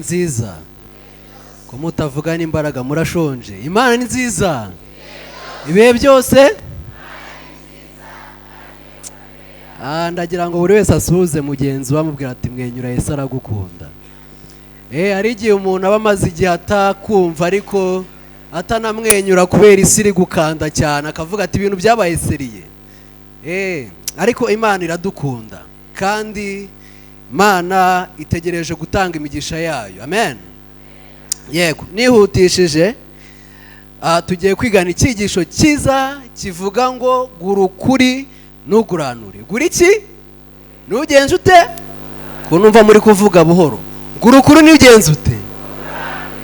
nziza ko mutavugana imbaraga murashonje. Imana ni nziza ibihe byose. Ndagira ngo buri wese asuhuze mugenzi bamubwira ati mwenyura Yesu aragukunda. Hari igihe umuntu aba amaze igihe atakumva ariko atanamwenyura kubera isi iri gukanda cyane akavuga ati ibintu byabaye seriye. Ariko Imana iradukunda kandi Imana itegereje gutanga imigisha yayo. Amen. Yego, nihutishije tugiye kwigana icyigisho cyiza kivuga ngo gura ukuri nuguranure. Gura iki? Nugenze ute? Kunumva muri kuvuga buhoro. Gura ukuri nugenze ute?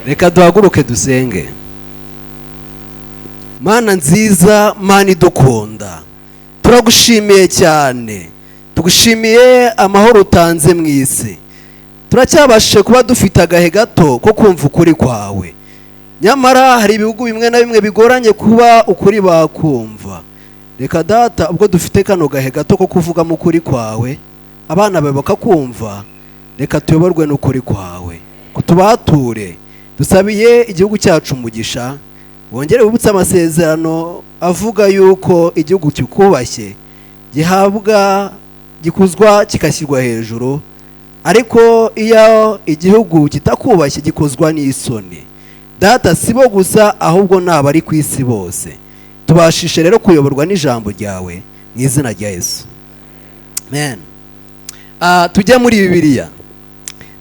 Reka duhaguruke dusenge. Mana nziza, Mana idukunda, turagushimiye cyane. Tugushimiye amahoro utanze mu isi. Turacyabashije kuba dufite agahe gato ko kumva ukuri kwawe. Nyamara hari ibihugu bimwe na bimwe bigoranye kuba ukuri bakumva. Reka data, ubwo dufite kano gahe gato ko kuvugamo ukuri kwawe, abana bawe bakakumva, reka tuyoborwe n'ukuri kwawe. Kutubature, dusabiye igihugu cyacu umugisha, wongere wibutse amasezerano avuga yuko igihugu cyukubashye gihabwa gikuzwa kikashyirwa hejuru, ariko iyo igihugu kitakubashye gikozwa n'isoni. Data, sibo gusa ahubwo n'abari ku isi bose. Tubashishe rero kuyoborwa n'ijambo ryawe mu izina rya Yesu. Amen. Tujye muri Bibiliya.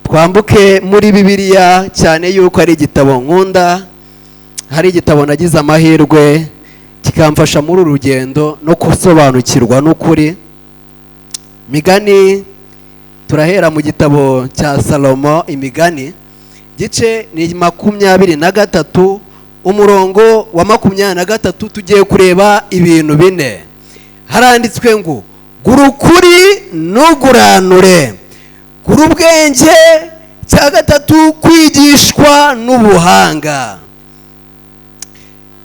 Twambuke muri Bibiliya cyane yuko ari igitabo nkunda, hari igitabo nagize amahirwe kikamfasha muri uru rugendo no gusobanukirwa n'ukuri. Migani, turahera mu gitabo cya Salomo, Imigani, gice ni 23 umurongo wa 23. Tugiye kureba ibintu bine. Haranditswe ngo gura ukuri nuguranure, gura ubwenge, cya gatatu kwigishwa n'ubuhanga.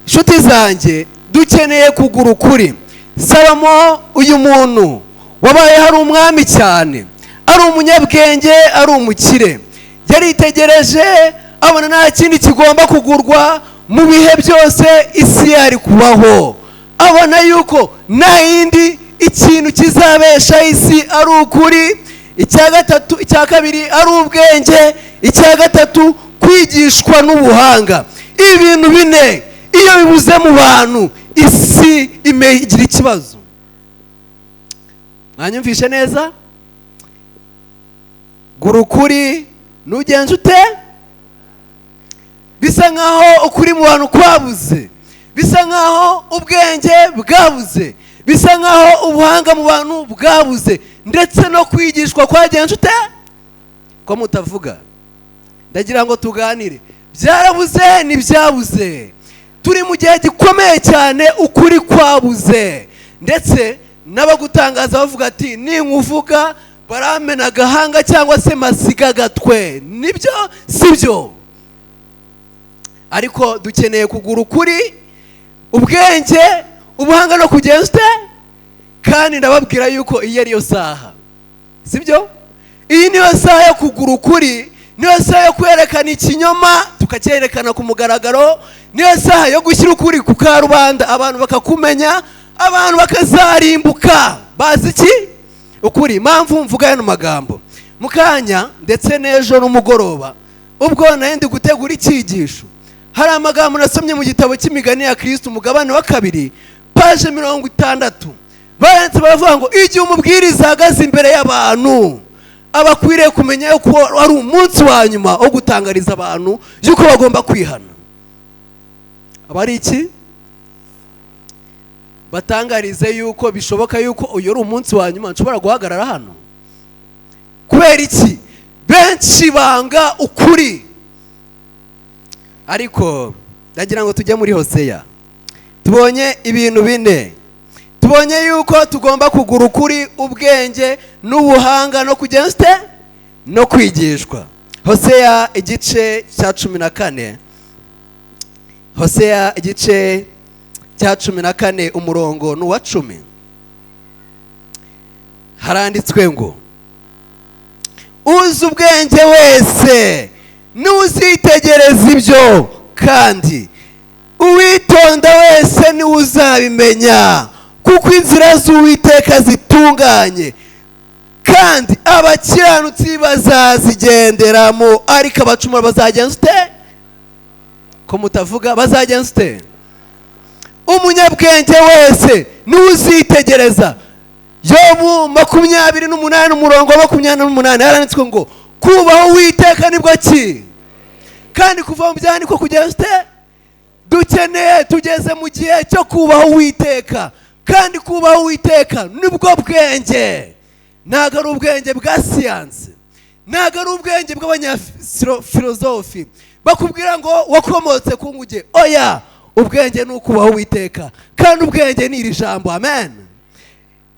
Inshuti zanjye, dukeneye kugura ukuri. Salomo, uyu muntu wabaye hari umwami cyane, ari umunyabwenge, ari umukire, yaritegereje abona nta kindi kigomba kugurwa mu bihe byose isi yari kubaho. Abona yuko nta yindi ikintu kizabesha isi ari ukuri. Icya kabiri ari ubwenge, icya gatatu kwigishwa n'ubuhanga. Ibintu bine iyo bibuze mu bantu, isi igira ikibazo. Mwanyumvishe neza? Gura ukuri nugenze ute? Bisa nkaho ukuri mu bantu kwabuze, bisa nkaho ubwenge bwabuze, bisa nkaho ubuhanga mu bantu bwabuze, ndetse no kwigishwa kwagenze ute? Ko mutavuga. Ndagira ngo tuganire. Byarabuze ntibyabuze. Turi mu gihe gikomeye cyane, ukuri kwabuze, ndetse n'abagutangaza bavuga ati ninkuvuga baramena agahanga cyangwa se masiga gatwe. Nibyo sibyo? Ariko dukeneye kugura ukuri, ubwenge, ubuhanga no kugenza ute? Kandi ndababwira yuko iyi ariyo saha, sibyo? Iyi niyo saha yo kugura ukuri, niyo saha yo kwerekana ikinyoma tukacyerekana ku mugaragaro, niyo saha yo gushyira ukuri ku karubanda, abantu bakakumenya, abantu bakazarimbuka. Bazi iki? Ukuri. Impamvu mvuga aya magambo mukanya ndetse n'ejo n'umugoroba ubwo nari gutegura icyigisho, hari amagambo nasomye mu gitabo cy'Imigani ya Kristo umugabane wa 2 paje 60. Baranditse baravuga ngo igihe umubwiriza ahagaze imbere y'abantu abakwiriye kumenya yuko ari umunsi wa nyuma wo gutangariza abantu yuko bagomba kwihana. Abari iki? Batangarize yuko bishoboka yuko uyu ari umunsi wa nyuma nshobora guhagarara hano. Kubera iki? Benshi banga ukuri. Ariko ndagira ngo tujye muri Hoseya. Tubonye ibintu bine. Tubonye yuko tugomba kugura ukuri, ubwenge n'ubuhanga no kugenza no kwigishwa. Hoseya igice cya 14. Hoseya igice cya 14 umurongo n'uwa 10. Haranditswe ngo uzi ubwenge wese n'uzitegereza ibyo kandi uwitonda wese niwe uzabimenya, kuko inzira z'Uwiteka zitunganye kandi abakiranutsi bazazigenderamo, ariko abacumura bazagenza ute? Ko mutavuga bazagenza ute? Umunyabwenge wese niwe uzitegereza. Yobu 28 umurongo wa 28 haranditswe ngo kubaho Uwiteka nibwo ki, kandi kuva mu byaha niko kugenza ute? Dukeneye, tugeze mu gihe cyo kubaho Uwiteka, kandi kubaho Uwiteka nibwo bwenge. Ntago ari ubwenge bwa siyanse, ntago ari ubwenge bw'abanyafilozofi bakubwira ngo wakomotse ku nguge. Oya, ubwenge ni ukubaho Uwiteka, kandi ubwenge ni iri jambo. Amen.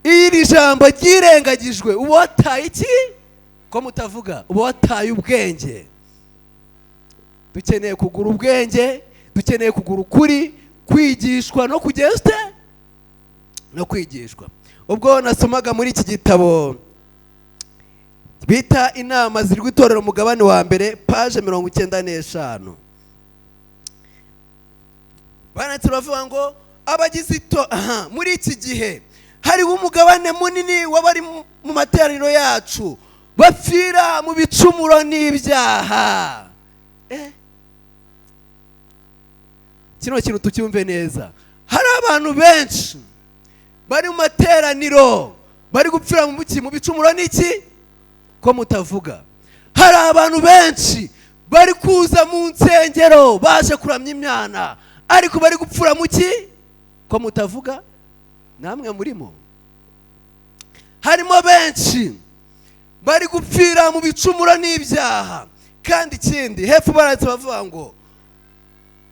Iri jambo ryirengagijwe uba wataye iki? Ko mutavuga uba wataye ubwenge. Dukeneye kugura ubwenge, dukeneye kugura ukuri, kwigishwa no kugezwa no kwigishwa. Ubwo nasomaga muri iki gitabo bita inama ziri gutorera umugabane wa mbere, page 95, banditse bavuga ngo abagize muri iki gihe hariho umugabane munini w'abari mu materaniro yacu bapfira mu bicumuro n'ibyaha. Kino kintu tucyumve neza. Hari abantu benshi bari mu materaniro bari gupfira mu bicumuro n'iki? Ko mutavuga. Hari abantu benshi bari kuza mu nsengero baje kuramya Imana, ariko bari gupfura mu ki? Ko mutavuga. Namwe murimo. Harimo benshi bari gupfira mu bicumuro n'ibyaha, kandi ikindi hepfo baratse bavuga ngo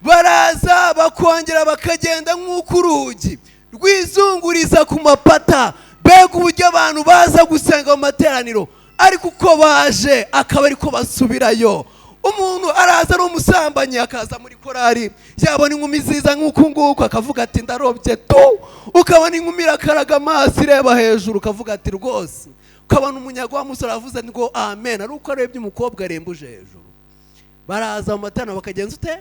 baraza bakongera bakagenda nk'uko urugi rwizunguriza ku mapata. Bega uburyo abantu baza gusenga mu materaniro, ariko uko baje akaba ariko basubirayo. Umuntu araza ari umusambanyi akaza muri korari, yabona inkumi ziza nk'uko nguko akavuga ati ndarobye tu. Ukabona inkumi irakaraga amaso ireba hejuru ukavuga ati rwose. Ukabona umunyago w'umusore avuze ngo amen, ari uko arebye umukobwa arembuje hejuru. Baraza mu materaniro bakagenza ute?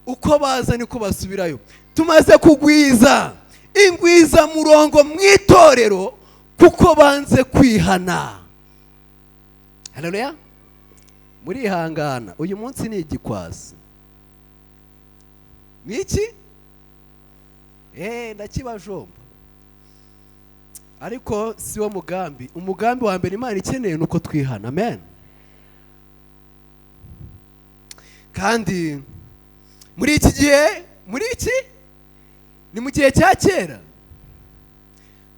Uko baza niko basubirayo. Tumaze kugwiza ingwiza murongo mu itorero kuko banze kwihana. Haleluya. Muri hangana uyu munsi ni igikwasi. Niki? Ndakibajomba. Ariko si wo mugambi. Umugambi wa mbere Imana ikeneye nuko twihana. Amen. Kandi muri iki gihe, muri iki? Ni mu gihe cya kera.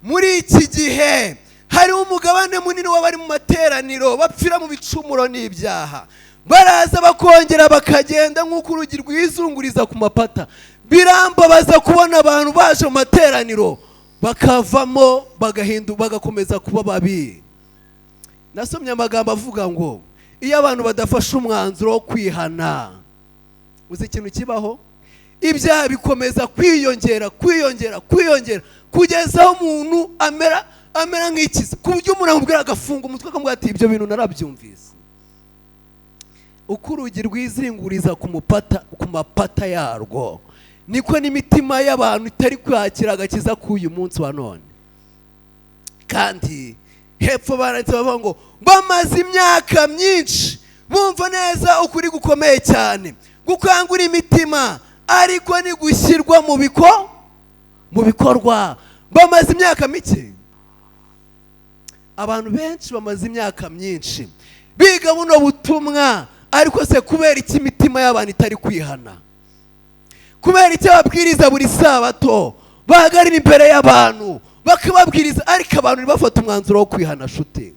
Muri iki gihe hari umugabane munini w'abari mu materaniro bapfira mu bicumuro n'ibyaha. Baraza bakongera bakagenda nk'uko urugi rwizunguriza ku mapata. Birambabaza kubona abantu baje mu materaniro bakavamo bagakomeza kuba babi. Nasomye amagambo avuga ngo iyo abantu badafashe umwanzuro wo kwihana, uzi ikintu kibaho? Ibyaha bikomeza kwiyongera kugeza aho umuntu amera nk'ikizi, ku buryo umuntu amubwira agafunga umutwe akamubwira ati ibyo bintu narabyumvise. Uko urugi rwizinguriza ku mapata yarwo, niko n'imitima y'abantu itari kwakira agakiza k'uyu munsi wa none. Kandi hepfo baranditse bavuga ngo bamaze imyaka myinshi bumva neza ukuri gukomeye cyane, gukangura imitima, ariko ni gushyirwa mu bikorwa. Bamaze imyaka mike. Abantu benshi bamaze imyaka myinshi biga buno butumwa, ariko se kubera iki imitima y'abantu itari kwihana? Kubera iki ababwiriza buri sabato bahagarira imbere y'abantu bakababwiriza, ariko abantu ntibafata umwanzuro wo kwihana? Shuti,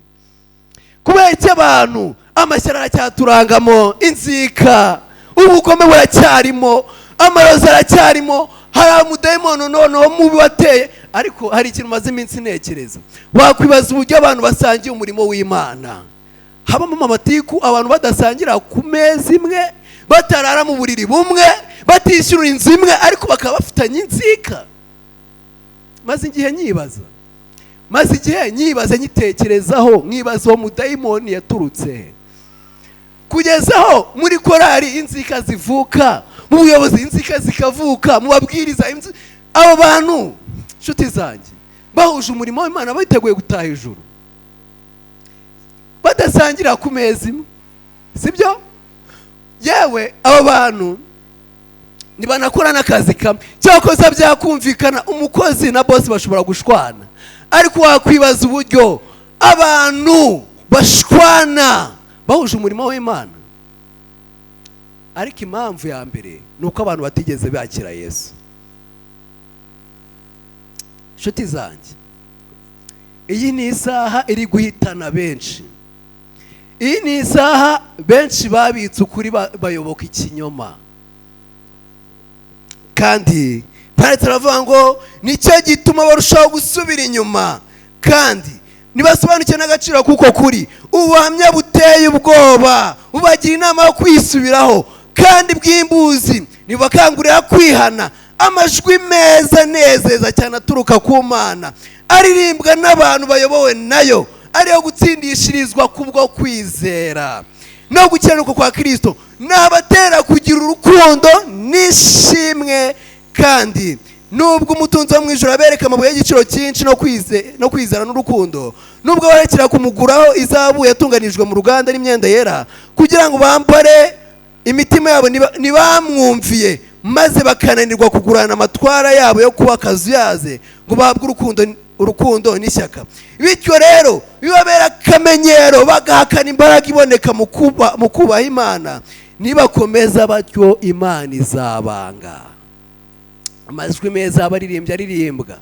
kubera iki abantu amashyara aracyaturangamo, inzika, ubugome buracyarimo, amarozi aracyarimo, hari umudayimono noneho mubi wateye? Ariko hari ikintu maze iminsi ntekereza. Wakwibaza uburyo abantu basangiye umurimo w'Imana. Habamo amatiku, abantu badasangira ku meza imwe, batarara mu buriri bumwe, batishyura inzu imwe, ariko bakaba bafitanye inzika. Maze igihe nyibaza nyitekerezaho, nkibaza uwo mudayimoni yaturutse. kugezaho muri korari inzika zivuka, mu buyobozi inzika zikavuka, mu babwiriza abo bantu nshuti zanjye bahuje umurimo w'Imana biteguye gutaha ijuru, badasangira ku meza imwe, sibyo? Yewe abo bantu nibanakora n'akazi kamwe, cyakoze byakumvikana umukozi na boss bashobora gushwana, ariko wakwibaza uburyo abantu bashwana bahuje umurimo w'Imana. Ariko impamvu ya mbere nuko abantu batigeze bakira Yesu. Nshuti zanjye, iyi ni isaha iri guhitana benshi. Iyi ni isaha benshi babitse ukuri bayoboka ikinyoma, kandi baravuga ngo nicyo gituma barushaho gusubira inyuma, kandi nibasobanukiwe n'agaciro kuko kuri ubuhamya buteye ubwoba bubagira inama yo kwisubiraho kandi bw'imbuzi, nibakangurira kwihana. Amajwi meza nezeza cyane aturuka ku Mana, aririmbwa n'abantu bayobowe nayo, ariyo gutsindishirizwa kubwo kwizera no gukiranuka kwa Kristo, n'abatera kugira urukundo n'ishimwe. Kandi nubwo umutunzi wo mu ijuru abereka amabuye y'igiciro cyinshi no kwizera n'urukundo, nubwo barekera kumuguraho izahabu yatunganijwe mu ruganda n'imyenda yera, kugira ngo bambare imitima yabo ntibamwumviye, maze bakananirwa kugurana amatwara yabo yo kuba akazuyaze, ngo bahabwe urukundo n'ishyaka. Bityo rero bibabera akamenyero, bagahakana imbaraga iboneka mu kubaha Imana. Nibakomeza batyo Imana izabanga. Amajwi meza abaririmbyi aririmbwa,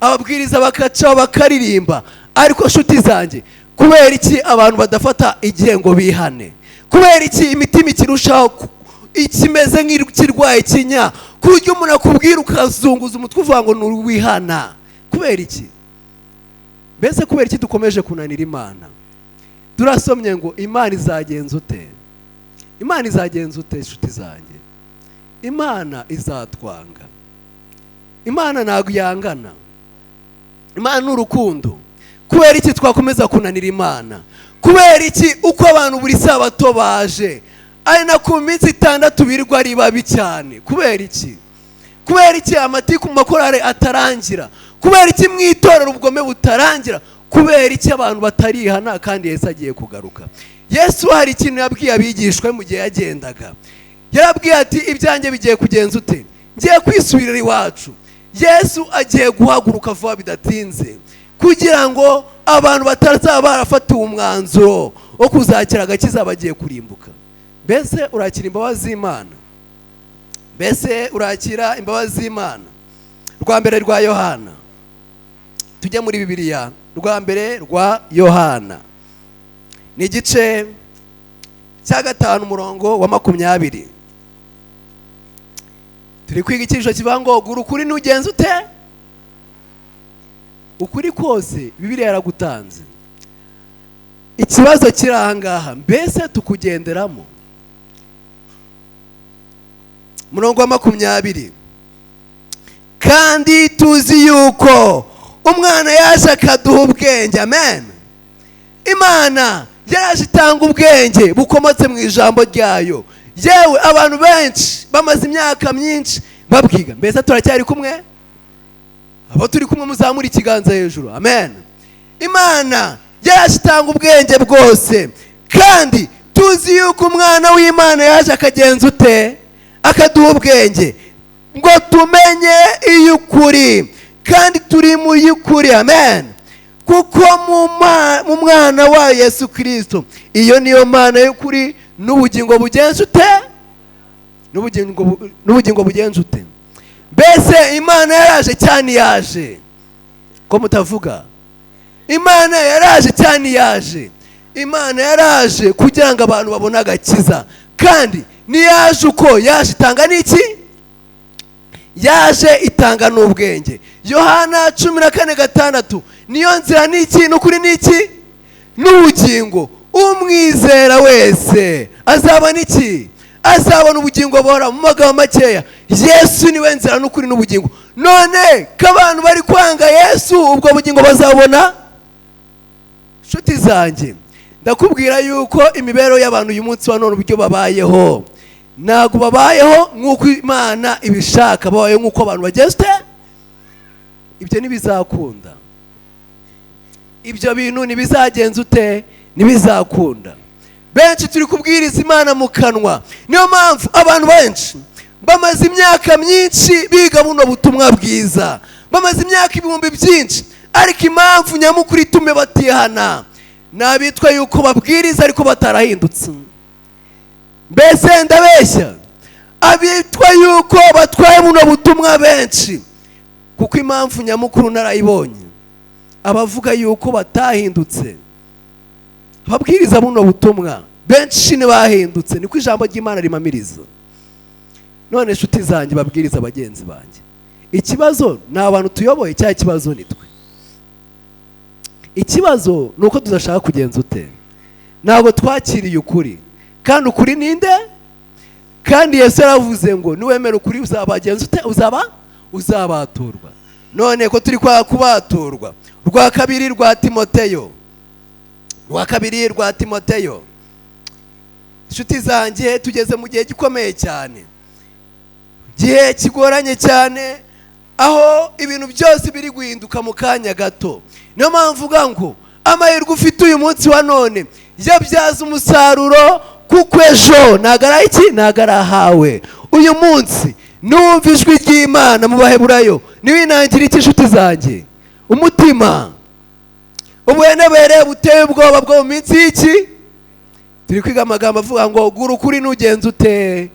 ababwiriza bakacaho bakaririmba, ariko nshuti zanjye, kubera iki abantu badafata igihe ngo bihane? Kubera iki imitima ikirushaho ikimeze nk'ikirwaye kinya, ku buryo umuntu akubwira ukazunguza umutwe uvuga ngo ntuwihana? Kubera iki? Mbese kubera iki dukomeje kunanira Imana? Turasomye ngo Imana izagenza ute? Imana izagenza ute nshuti zanjye? Imana izatwanga. Imana ntabwo yangana. Imana ni urukundo. Kubera iki twakomeza kunanira Imana? Kubera iki uko abantu buri sabato baje ari na ku minsi 6 birirwa ari babi cyane? Kubera iki? Kubera iki amatiku mu makorari atarangira? Kubera iki mu itorero ubugome butarangira? Kubera iki abantu batarihana kandi Yesu agiye kugaruka? Yesu hari ikintu yabwiye abigishwa mu gihe yagendaga. Yarabwiye ati ibyanjye bigiye kugenza ute? Ngiye kwisubirira iwacu. Yesu agiye guhaguruka vuba bidatinze, kugira ngo abantu batazaba barafatiwe umwanzuro wo kuzakira agakiza bagiye kurimbuka. Mbese urakira imbabazi z'Imana? Mbese urakira imbabazi z'Imana? Rwa mbere rwa Yohana, tujya muri Bibiliya, rwa mbere rwa Yohana ni igice cya 5 umurongo wa 20. Turi kwiga icyisho kivuga ngo gura ukuri n'ugenza ute? Ukuri kose Bibiliya yaragutanze. Ikibazo kiri ahangaha, mbese tukugenderamo? Murongo wa 20, kandi tuzi yuko umwana yaje akaduha ubwenge. Amen. Imana yaraje itanga ubwenge bukomotse mu ijambo ryayo. Yewe abantu benshi bamaze imyaka myinshi babwiga. Mbese turacyari kumwe? Abo turi kumwe muzamura ikiganza hejuru. Amen. Imana yaraje itanga ubwenge bwose, kandi tuzi yuko umwana w'Imana yaje akagenza ute? Akaduha ubwenge ngo tumenye iy'ukuri, kandi turi mu y'ukuri. Amen. Kuko mu mwana wa Yesu Kristo, iyo niyo Mana y'ukuri, n'ubugingo bugenza ute? N'ubugingo bugenza ute? Mbese Imana yaraje cyane yaje? Ko mutavuga? Imana yaraje cyane yaje? Imana yaraje kugira ngo abantu babone agakiza, kandi niyaje uko yaje itanga n'iki? Yaje itanga n'ubwenge. Yohana 14:6, niyo nzira n'iki n'ukuri n'iki? N'ubugingo. Umwizera wese azabona iki? Azabona ubugingo buhora. Mu magambo makeya, Yesu niwe nzira n'ukuri n'ubugingo. None ko abantu bari kwanga Yesu, ubwo bugingo bazabona? Nshuti zanjye, ndakubwira yuko imibereho y'abantu uyu munsi wa none uburyo babayeho ntabwo babayeho nk'uko Imana ibishaka, babayeho nk'uko abantu bagezwe. Ibyo ntibizakunda, ibyo bintu ntibizagenza ute, ntibizakunda. Benshi turi kubwiriza Imana mu kanwa, niyo mpamvu abantu benshi bamaze imyaka myinshi biga buno butumwa bwiza, bamaze imyaka ibihumbi byinshi, ariko impamvu nyamukuru itume batihana n'abitwa yuko babwiriza ariko batarahindutse. Mbese ndabeshya? Abitwa yuko batwaye buno butumwa benshi, kuko impamvu nyamukuru narayibonye, abavuga yuko batahindutse. Ababwiriza buno butumwa benshi ntibahindutse, niko ijambo ry'Imana rimamiriza. None inshuti zanjye, babwiriza bagenzi banjye, ikibazo ni abantu tuyoboye cyangwa ikibazo ni twe? Ikibazo ni uko tudashaka kugenza ute, ntabwo twakiriye ukuri. Kandi ukuri ninde? Kandi Yesu yaravuze ngo niwemera ukuri uzabagenza ute, uzabaturwa. None ko turi kwa kubaturwa, rwa kabiri rwa Timoteyo, inshuti zanjye, tugeze mu gihe gikomeye cyane, gihe kigoranye cyane, aho ibintu byose biri guhinduka mu kanya gato. Niyo mpamvu uvuga ngo amahirwe ufite uyu munsi wa none yabyaza umusaruro, kuko ejo ntabwo arahawe. Uyu munsi numva ijwi ry'Imana mu Baheburayo, niwinangire iki inshuti zanjye? Umutima. Ubuhenebere buteye ubwoba bwo mu minsi y'iki? Turi kwiga amagambo avuga ngo gura ukuri nugenza ute,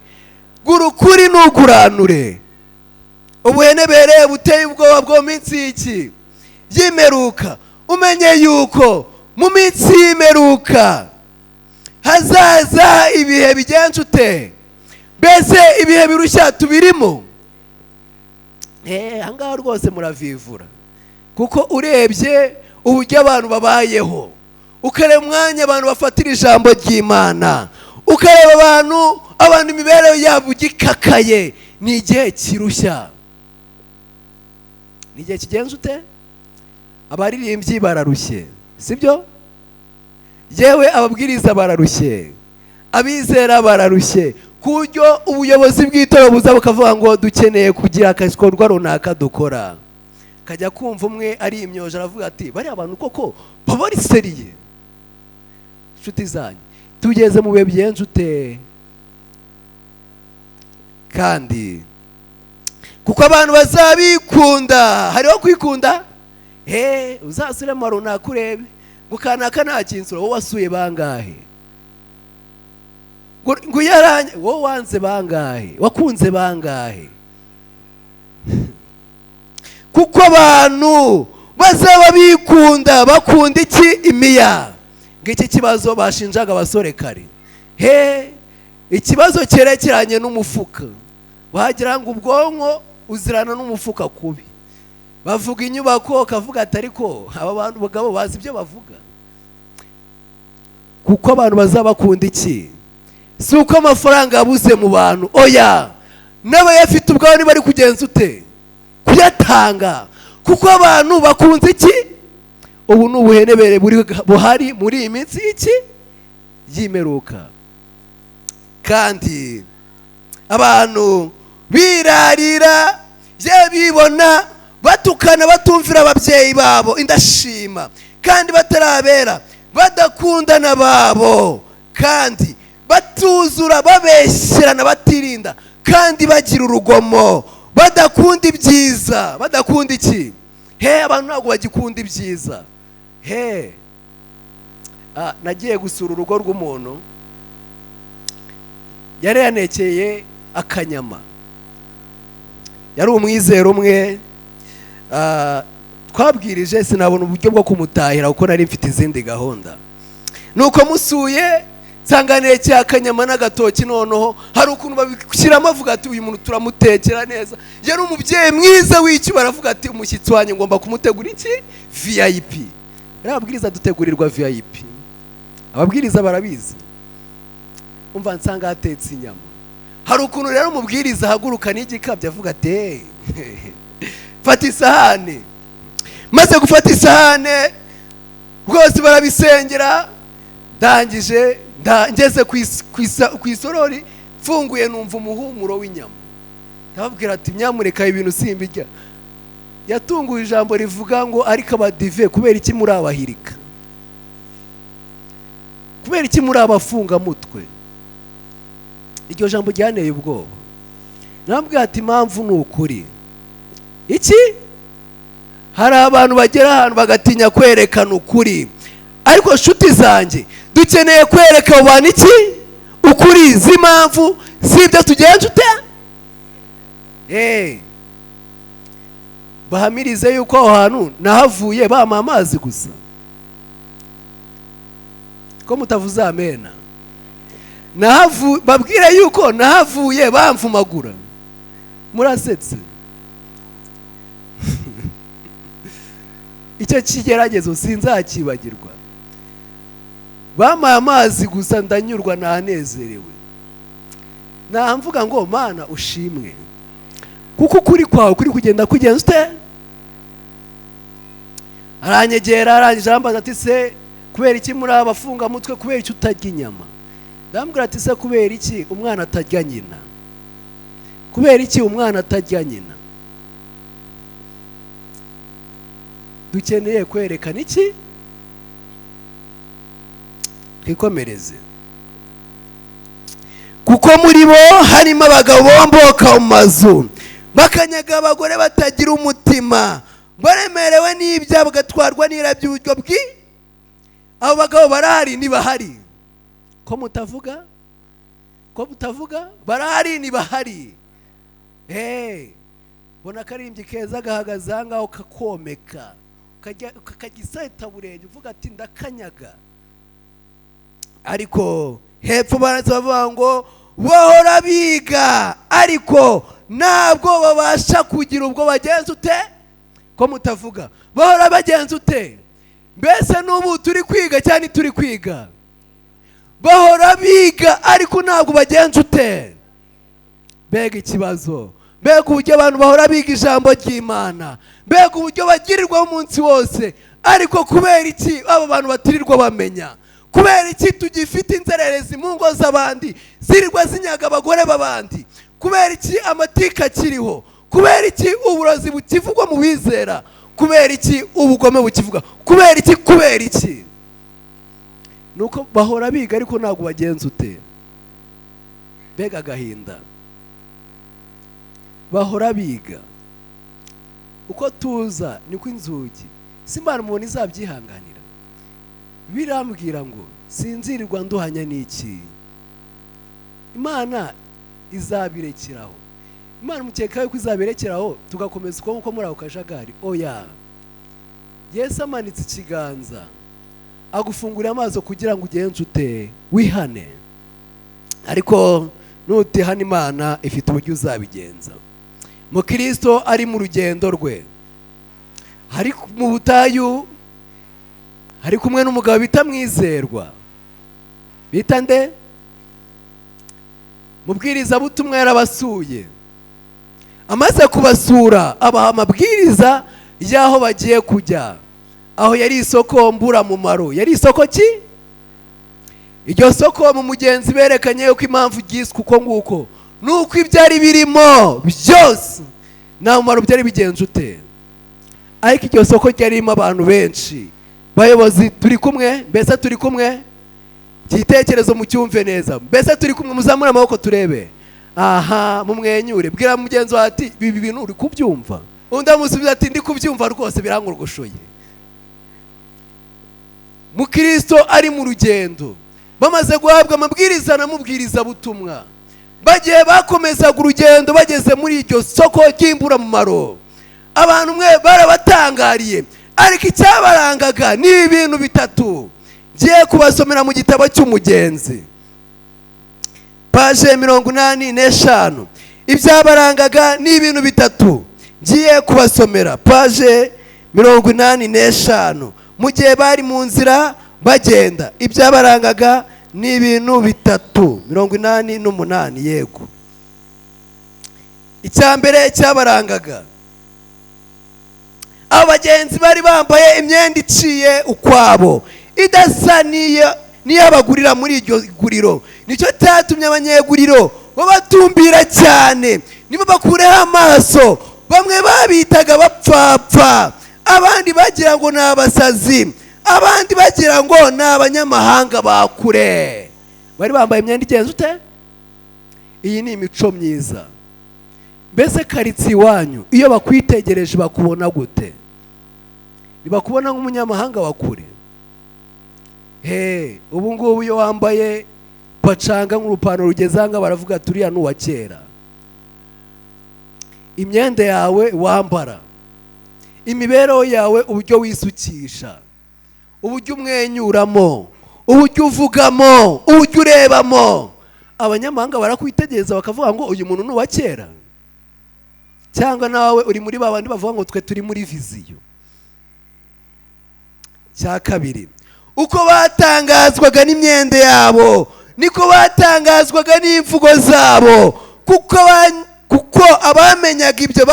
gura ukuri nuguranure. Ubuhenebere buteye ubwoba bwo mu minsi y'iki? Y'imperuka. Umenye yuko mu minsi y'imperuka hazaza ibihe bigenza ute, mbese ibihe birushya tubirimo. Ahangaha rwose muravivura, kuko urebye uburyo abantu babayeho, ukareba umwanya abantu bafatira ijambo ry'Imana, ukareba abantu imibereho yabo gikakaye, ni igihe kirushya, ni igihe kigenza ute. Abaririmbyi bararushye, sibyo? Yewe ababwiriza bararushye, abizera bararushye, kuryo ubuyobozi bw'itorero buza bukavuga ngo dukeneye kugira akazikorwa runaka dukora. Kajya kumva umwe ari imyoje aravuga ati bari abantu koko baba ari seriye. Inshuti zanjye, tugeze mu bihe bigenza ute? Kandi kuko abantu bazabikunda, hariho kwikunda. Uzasure mu runaka urebe ngo kanaka nta kinsura, wowe wasuye bangahe? Ngo yaranye, wowe wanze bangahe? Wakunze bangahe? Kuko abantu bazaba bikunda, bakunda iki? Imiya. Ngiki kibazo bashinjaga abasore kare. Ikibazo cyerekeranye n'umufuka, wagira ngo ubwonko uzirana n'umufuka kubi. Bavuga inyubako, kavuga ati ariko aba bantu bagabo bazi ibyo bavuga. Kuko abantu bazaba bakunda iki? Si uko amafaranga yabuze mu bantu, oya, n'abayafite ubwabo ni bari kugenza ute? Kuyatanga. Kuko abantu bakunze iki? Ubu ni ubuhenebere buhari muri iyi minsi y'iki? Y'imperuka. Kandi abantu birarira, bibona batukana, batumvira ababyeyi babo indashima, kandi batarabera, badakundana babo, kandi batuzura, babeshyerana, batirinda, kandi bagira urugomo, badakunda ibyiza. Badakunda iki? Abantu ntabwo bagikunda ibyiza. Nagiye gusura urugo rw'umuntu, yari yanekeye akanyama, yari umwizero umwe. Twabwirije sinabona uburyo bwo kumutahira kuko nari mfite izindi gahunda. Nuko musuye nsanganiye cya kanyama n'agatoki, noneho hari ukuntu babishyiramo, avuga ati uyu muntu turamutekera neza. Yari umubyeyi mwiza w'icyo, baravuga ati umushyitsi wanjye ngomba kumutegura iki? VIP. Ababwiriza dutegurirwa VIP, ababwiriza barabizi. Umva nsanga hatetse inyama, hari ukuntu rero umubwiriza ahaguruka n'igikabyo avuga ati fata isahane. Maze gufata isahane rwose barabisengera, ndangije ngeze ku isorori mfunguye numva umuhumuro w'inyama. ndababwira ati nyamureka ibintu simbirya. yatunguye ijambo rivuga ngo ariko abadive kubera iki muri abahirika, kubera iki muri abafunga mutwe. iryo jambo ryaneye ubwoba. nababwira ati impamvu ni ukuri iki, hari abantu bagera ahantu bagatinya kwerekana ukuri, ariko nshuti zanjye dukeneye kwereka abo bantu iki ukuri. z'impamvu si ibyo tugenje ute bahamirize yuko aho hantu nahavuye bampa amazi gusa. ko mutavuze amena? babwire yuko nahavuye bamvumagura. murasetse? icyo kigeragezo sinzakibagirwa. bampaye amazi gusa ndanyurwa, nanezerewe. namvuga ngo Mana ushimwe, kuko ukuri kwawe kuri kugenda kugenza ute. aranyegera arangije arambaza ati se kubera iki muri abafunga mutwe, kubera iki utarya inyama? ndamubwira ati se kubera iki umwana atarya nyina, kubera iki umwana atarya nyina? dukeneye kwerekana iki? twikomereze. kuko muri bo harimo abagabo bomboka mu mazu bakanyaga abagore batagira umutima, baremerewe n'ibyaha bagatwarwa n'iraby'uburyo bwi. abo bagabo barahari ntibahari? ko mutavuga? ko mutavuga? barahari ntibahari? bona akarimbyi keza gahagaze aha ngaho kakomeka ukajya isetaburenge uvuga ati ndakanyaga. ariko hepfo baravuga ngo bahora biga ariko ntabwo babasha kugira ubwo bagenza ute. ko mutavuga? bahora bagenza ute? mbese n'ubu turi kwiga cyane turi kwiga? bahora biga ariko ntabwo bagenza ute. mbega ikibazo! mbega uburyo abantu bahora biga ijambo ry'Imana, mbega uburyo bagirirwa umunsi wose, ariko kubera iki abo bantu batirirwa bamenya? kubera iki tugifite inzererezi mu ngo z'abandi zirirwa zinyaga abagore b'abandi? kubera iki amatika akiriho? kubera iki uburozi bukivugwa mu bizera? kubera iki ubugome bukivuga? kubera iki? kubera iki? nuko bahora biga ariko ntabwo bagenza ute. mbega agahinda! bahora biga. uko tuza niko inzugi Imana mubona izabyihanganira. birambwira ngo sinzirirwa nduhanya n'iki, Imana izabirekeraho. Imana mukeka yuko izabirekeraho tugakomeza uko muri ako kajagari? oya. Yesu amanitse ikiganza agufungurira amaso kugira ngo ugenze ute, wihane. ariko nutihana Imana ifite uburyo uzabigenza. Mukristo ari mu rugendo rwe, hari mu butayu, hari kumwe n'umugabo bita Mwizerwa. bita nde? mubwirizabutumwa yarabasuye. amaze kubasura abaha amabwiriza y'aho bagiye kujya. aho yari isoko mburamumaro. yari isoko ki? iryo soko mu mugenzi berekanye yuko impamvu ryiswe uko nguko nuko ibyari birimo byose nta mumaro byari bigenze ute. ariko iryo soko ryarimo abantu benshi. bayobozi turi kumwe? mbese turi kumwe? igitekerezo mucyumve neza. mbese turi kumwe? muzamure amaboko turebe. aha mumwenyure. bwira mugenzi wawe ati ibi bintu uri kubyumva? undi amusubiza ati ndi kubyumva rwose birangurugushoye. Mukristo ari mu rugendo, bamaze guhabwa amabwiriza na mubwirizabutumwa, bagiye bakomezaga urugendo. bageze muri iryo soko ry'imburamumaro, abantu mwe barabatangariye, ariko icyabarangaga ni ibintu bitatu. ngiye kubasomera mu gitabo cy'umugenzi paje 85. ibyabarangaga ni ibintu bitatu. ngiye kubasomera paje 85. mu gihe bari mu nzira bagenda, ibyabarangaga ni ibintu bitatu. 88. yego. icya mbere cyabarangaga, abo bagenzi bari bambaye imyenda iciye ukwabo, idasa niyo abagurira muri iryo guriro. Nicyo cyatumye abanyeguriro babatumbira cyane, nibo bakureho amaso. Bamwe babitaga bapfapfa, abandi bagira ngo ni abasazi, abandi bagira ngo ni abanyamahanga bakure. Bari bambaye imyenda igenze ute? Iyi ni imico myiza. Mbese karitsiye iwanyu iyo bakwitegereje bakubona gute? Ntibakubona nk'umunyamahanga wakure? Ubu ngubu iyo wambaye pacanga nk'urupantaro rugezanga baravuga turiya n'uwa kera. Imyenda yawe wambara, imibereho yawe, uburyo wisukisha, uburyo umwenyuramo, uburyo uvugamo, uburyo urebamo, abanyamahanga barakwitegereza bakavuga ngo uyu muntu n'uwa kera. Cyangwa nawe uri muri babandi bavuga ngo twe turi muri viziyo. Cya kabiri, uko batangazwaga n'imyenda yabo niko batangazwaga n'imvugo zabo, kuko abamenyaga ibyo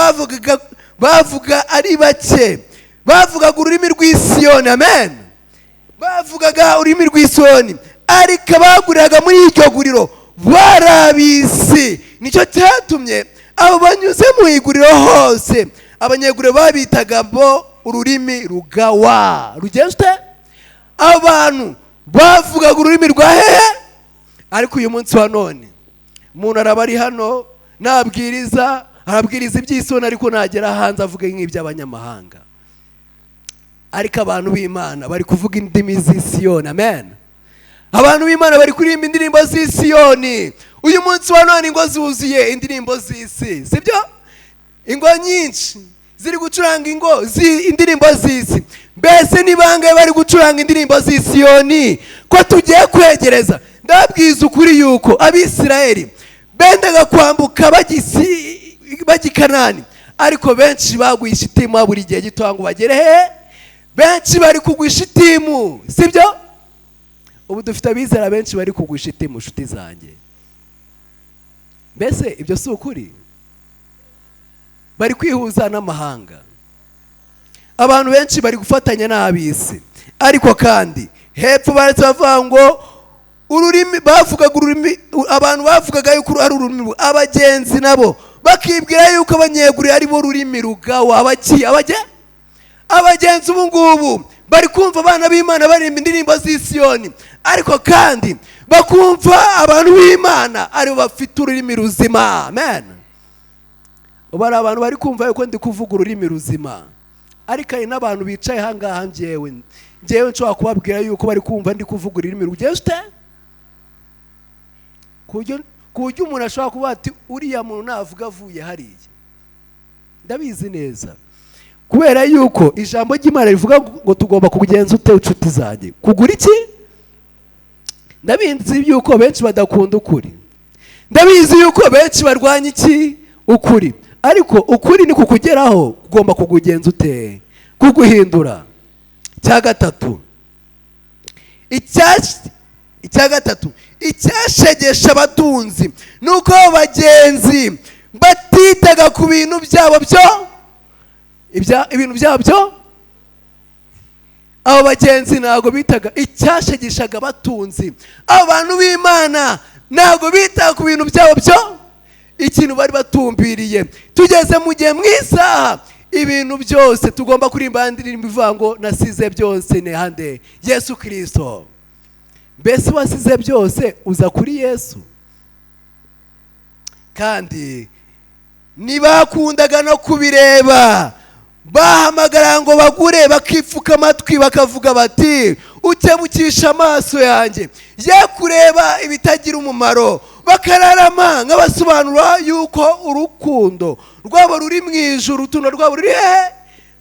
bavuga ari bake. Bavugaga ururimi rw'Isiyoni, amen. Bavugaga ururimi rw'Isiyoni, ariko abaguriraga muri iryo guriro barabisi. Nicyo cyatumye abo banyuze mu iguriro hose abanyeguriro babitaga bo ururimi rugawa. Rugenze abantu bavugaga ururimi rwa hehe? Ariko uyu munsi wa none umuntu araba ari hano arabwiriza iby'Isiyoni, ariko nagera hanze avuga nk'iby'abanyamahanga. Ariko abantu b'Imana bari kuvuga indimi z'Isiyoni, amen. Abantu b'Imana bari kuririmba indirimbo z'Isiyoni. Uyu munsi wa none ingo zuzuye indirimbo z'isi, sibyo? Ingo nyinshi ziri gucuranga indirimbo z'isi. Mbese ni bangahe bari gucuranga indirimbo z'Isiyoni ko tugiye kwegereza? Ndabwiza ukuri yuko Abisirayeli bendaga kwambuka bajya Kanani, ariko benshi bagwisha itimu buri gihe gito ngo bagere he. Benshi bari kugwisha itimu, sibyo? Ubu dufite abizera benshi bari kugwisha itimu, nshuti zanjye. Mbese ibyo si ukuri? Bari kwihuza n'amahanga. Abantu benshi bari gufatanya n'ab'isi, ariko kandi hepfo baravuga ngo ururimi bavugaga ururimi, abantu bavugaga yuko ari ururimi, abagenzi nabo bakibwira yuko abanyeguriro ari bo ururimi rugawa. Abagenzi ubu ngubu bari kumva abana b'Imana barimba indirimbo z'Isiyoni, ariko kandi bakumva abantu b'Imana ari bo bafite ururimi ruzima, amen. Ubu ari abantu bari kumva yuko ndi kuvuga ururimi ruzima, ariko hari n'abantu bicaye ahangaha njyewe nshobora kubabwira yuko bari kumva ndi kuvuga ururimi rugezwe, ku buryo umuntu ashobora kuba ati uriya muntu navuga avuye hariya. Ndabizi neza, kubera yuko ijambo ry'Imana rivuga ngo tugomba kugenza ute inshuti zanjye? Kugura iki? Ndabizi yuko benshi badakunda ukuri, ndabizi yuko benshi barwanya iki? Ukuri. Ariko ukuri ni kukugeraho, ugomba kukugenza ute? Kuguhindura. Icya gatatu, icyashegesha abatunzi nuko abagenzi batitaga ku bintu byabo ibintu byabo. Abo bagenzi ntago bitaga. Icyashegeshaga abatunzi, abantu b'Imana ntago bitaga ku bintu byabo ikintu bari batumbiriye. Tugeze mu gihe mwisaha ibintu byose tugomba kurimba indirimbo ivuga ngo nasize byose nehande Yesu Kristo. Mbese wasize byose uza kuri Yesu? Kandi nibakundaga no kubireba, bahamagara ngo bagure, bakipfuka amatwi bakavuga bati ukemukisha amaso yanjye ye kureba ibitagira umumaro. Bakararama nk'abasobanura yuko urukundo rwabo ruri mu ijuru, urukundo rwabo ruri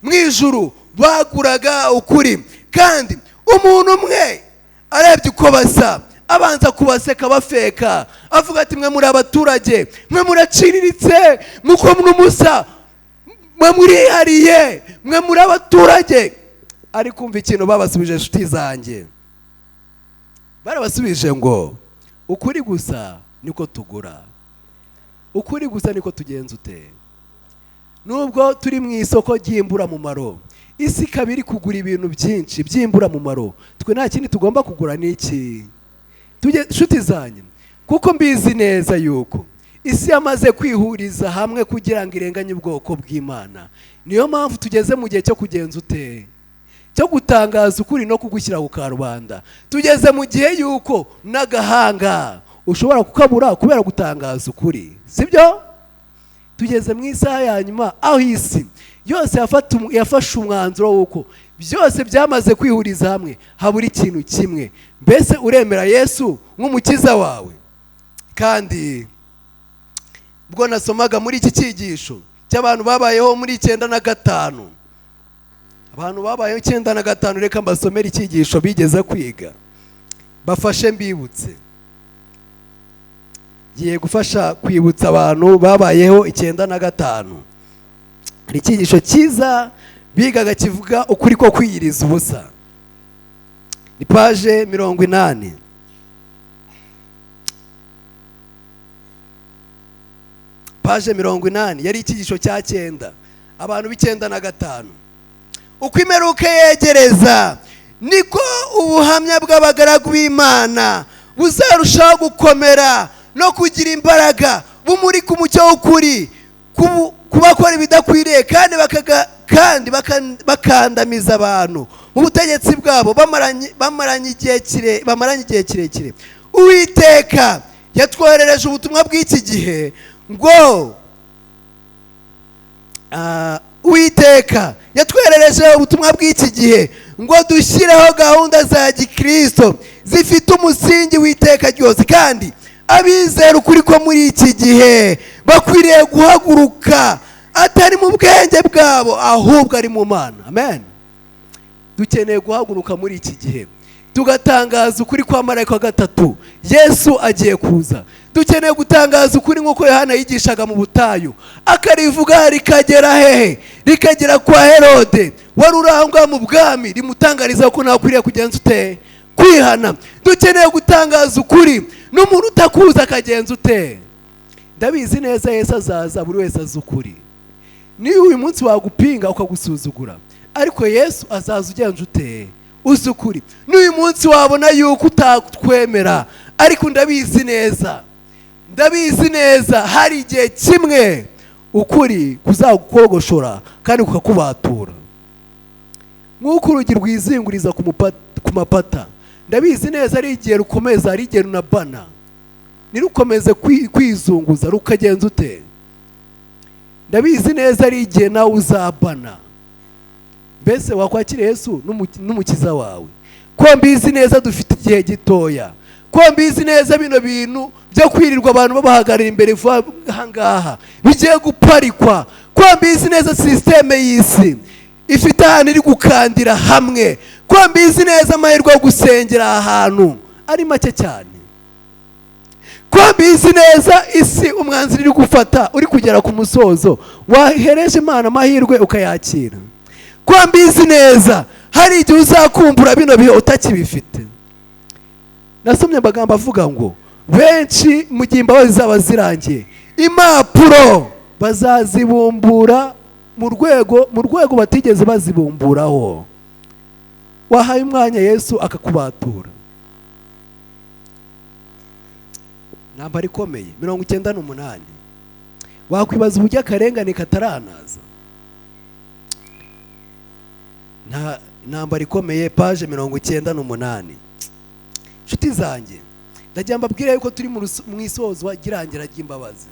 mu ijuru. Baguraga ukuri, kandi umuntu umwe arebye uko basa abanza kubaseka bafeka, avuga ati mwe muri abaturage, mwe muraciriritse, muko musa, mwe murihariye, mwe muri abaturage. Ariko kumva ikintu babasubije inshuti zanjye, barabasubije ngo ukuri gusa niko tugura, ukuri gusa niko tugenza ute. nubwo turi mu isoko ry'imburamumaro, isi ikaba iri kugura ibintu byinshi by'imburamumaro, twe nta kindi tugomba kugura n'iki? Nshuti zanyu, kuko mbizi neza yuko isi yamaze kwihuriza hamwe kugira ngo irenganye ubwoko bw'Imana. Niyo mpamvu tugeze mu gihe cyo kugenza ute, cyo gutangaza ukuri no kugushyira ku karubanda. Tugeze mu gihe yuko n'agahanga ushobora kukabura kubera gutangaza ukuri, sibyo? Tugeze mu isaha ya nyuma aho isi yose yafashe umwanzuro w'uko byose byamaze kwihuriza hamwe, habura ikintu kimwe. Mbese uremera Yesu nk'umukiza wawe? Kandi ubwo nasomaga muri iki cyigisho cy'abantu babayeho muri 95, abantu babayeho 95, reka mbasomere icyigisho bigeze kwiga, bafashe mbibutse. Giye gufasha kwibutsa abantu babayeho 95. Hari icyigisho cyiza bigaga kivuga ukuri ko kwiyiriza ubusa. Ni page 80. Page 80 yari icyigisho cya 9, abantu b'95. Uko imperuka yegereza, niko ubuhamya bw'abagaragu b'Imana buzarushaho gukomera no kugira imbaraga, bumurika umucyo w'ukuri kubakora ibidakwiriye kandi bakandamiza abantu mu butegetsi bwabo bamaranye igihe kirekire. Uwiteka yatwoherereje ubutumwa bw'iki gihe ngo Uwiteka yatwerereje ubutumwa bw'iki gihe ngo dushyireho gahunda za gikristo zifite umusingi w'iteka ryose, kandi abizera ukuri ko muri iki gihe bakwiriye guhaguruka atari mu bwenge bwabo ahubwo ari mu Mana. Amen. Dukeneye guhaguruka muri iki gihe tugatangaza ukuri kwa marayika wa gatatu, Yesu agiye kuza. Dukeneye gutangaza ukuri nk'uko Yohana yigishaga mu butayu, akarivuga rikagera hehe? Rikagera kwa Herode wari urangwa mu bwami, rimutangariza ko nakwiriye kugenza ute? Kwihana. Dukeneye gutangaza ukuri n'umuntu utakuza akagenza ute? Ndabizi neza Yesu azaza, buri wese azi ukuri. Niyo uyu munsi wagupinga ukagusuzugura, ariko Yesu azaza ugenza ute? Uzi ukuri. N'uyu munsi wabona yuko utatwemera, ariko ndabizi neza hari igihe kimwe ukuri kuzagukogoshora kandi kukakubatura. Nk'uko urugi rwizinguriza ku mapata, ndabizi neza ari igihe rukomeza, ari igihe runabana, nirukomeze kwizunguza rukagenza ute? Ndabizi neza ari igihe nawe uzabana. Mbese wakwakira Yesu n'umukiza wawe? Ko mbizi neza dufite igihe gitoya, ko mbizi neza bino bintu byo kwirirwa abantu babahagarira imbere vuba hangaha bigiye guparikwa, ko mbizi neza systeme y'isi ifite ahantu iri gukandira hamwe, ko mbizi neza amahirwe yo gusengera ahantu ari make cyane, ko mbizi neza isi umwanzuro iri gufata uri kugera ku musozo, wahereje Imana amahirwe ukayakira. Ko mbizi neza hari igihe uzakumbura bino bihe utakibifite. Nasomye amagambo avuga ngo benshi mu gihe imbabazi zaba zirangiye, impapuro bazazibumbura mu rwego batigeze bazibumburaho. Wahaye umwanya Yesu akakubatura. Nambara ikomeye 98. Wakwibaza uburyo akarengane kataranaza. Nambara ikomeye page 98. Nshuti zanjye, ndagira mbabwire yuko turi mu isozo girangira ry'imbabazi,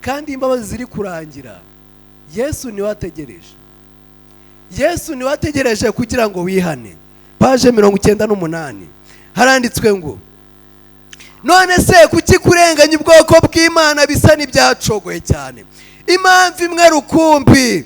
kandi imbabazi ziri kurangira. Yesu ni wategereje kugira ngo wihane. Page 98 haranditswe ngo, none se kuki kurenganya ubwoko bw'Imana bisa n'ibyacogoye cyane? Impamvu imwe rukumbi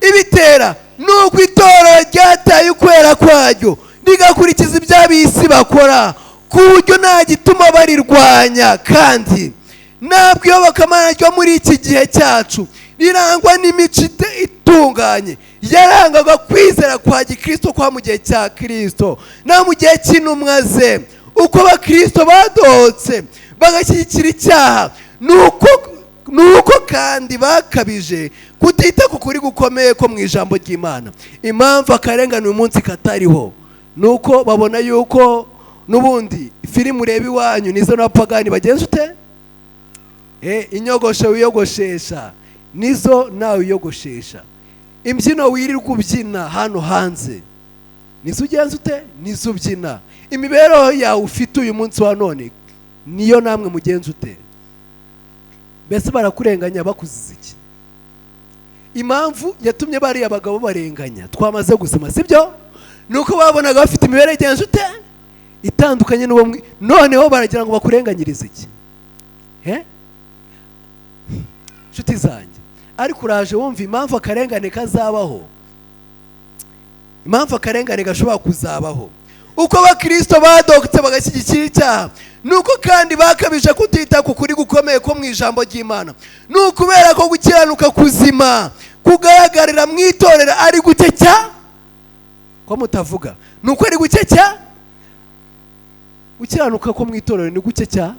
ibitera nuko itorero ryataye ukwera kwaryo rigakurikiza iby'abisi bakora, ku buryo nta gituma barirwanya. Kandi ntabwo iyobokamana ryo muri iki gihe cyacu rirangwa n'imico itunganye yarangaga kwizera kwa gikristo kwa mu gihe cya Kristo na mu gihe cy'intumwa ze. Uko abakristo badohotse bagashyigikira icyaha, nuko kandi bakabije kutita ku kuri gukomeye ko mu ijambo ry'Imana. Impamvu akarengane uyu munsi katariho nuko babona yuko nubundi filime ureba iwanyu nizo n'abapagani bagenza ute, inyogosho wiyogoshesha nizo nawe wiyogoshesha, imbyino wirirwa ubyina hano hanze nizo ugenza ute, nizo ubyina. Imibereho yawe ufite uyu munsi wa none niyo namwe mugenza ute. Mbese barakurenganya bakuziza iki? Impamvu yatumye bari abagabo barenganya twamaze gusoma, sibyo? Nuko babonaga bafite imibereho igenza ute itandukanye n'uwo noneho baragira ngo bakurenganyirize iki? Nshuti zanjye, ariko uraje wumva impamvu akarengane kazabaho, impamvu akarengane gashobora kuzabaho. Uko abakristo badoketse bagashyigikira icyaha, nuko kandi bakabije kutita ku kuri gukomeye ko mu ijambo ry'Imana. Nukubera ko gukiranuka kuzima kugaragarira mu itorero ari guke cya ko mutavuga, nuko ari guke cya gukiranuka ko mu itorero ni guke cya,